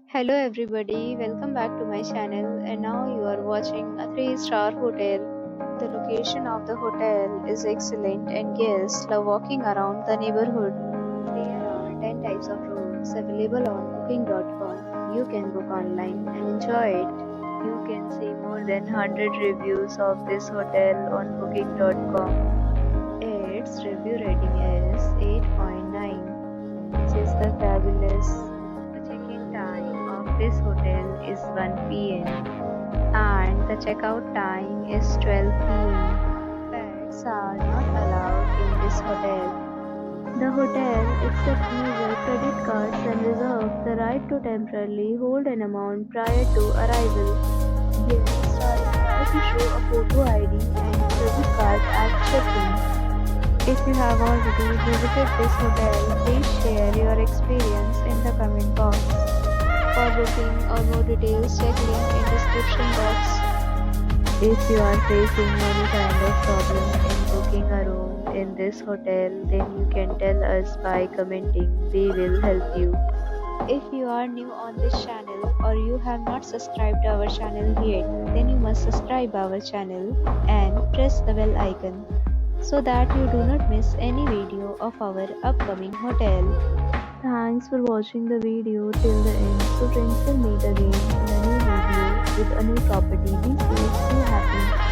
Hello everybody, welcome back to my channel and now you are watching a 3-star hotel. The location of the hotel is excellent and guests love walking around the neighborhood. There are 10 types of rooms available on booking.com. You can book online and enjoy it. You can see more than 100 reviews of this hotel on booking.com. Its review rating is 8.9, which is the fabulous. The check-in time of this hotel is 1 p.m. and the checkout time is 12 p.m. Pets are not allowed in this hotel. The hotel accepts major credit cards and reserves the right to temporarily hold an amount prior to arrival. Guests are required to show a photo ID and credit card at check-in. If you have already visited this hotel, please share your experience in the comment box. For booking or more details, check link in description box. If you are facing any kind of problem in booking a room in this hotel, then you can tell us by commenting. We will help you. If you are new on this channel or you have not subscribed our channel yet, then you must subscribe our channel and press the bell icon so that you do not miss any video of our upcoming hotel. Thanks for watching the video till the end. So friends, will meet again in a new video with a new property. Be safe, be happy.